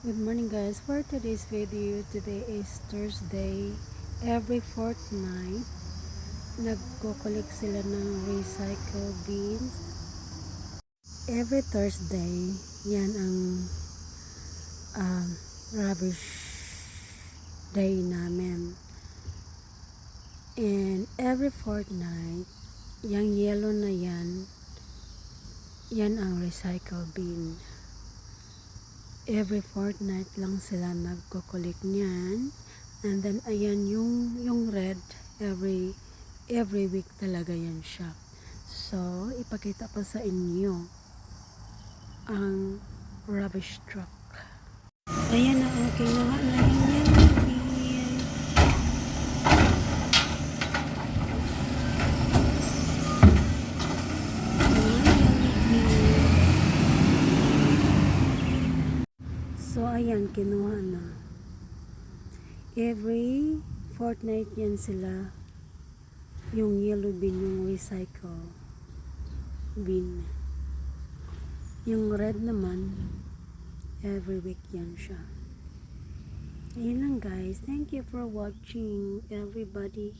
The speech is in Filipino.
Good morning guys. For today's video, today is Thursday. Every fortnight, nagko-collect sila ng recycle bins. Every Thursday, yan ang um, rubbish day namin. And every fortnight, yung yellow na yan ang recycle bin. Every fortnight lang sila nagko-collect niyan. And then ayan yung red, every week talaga yan siya. So ipakita ko sa inyo ang rubbish truck. Ayan na, okay na nga na yan. So ayan, kinuha na. Every fortnight yan sila, yung yellow bin, yung recycle bin. Yung red naman, every week yan siya. Ayun lang guys. Thank you for watching everybody.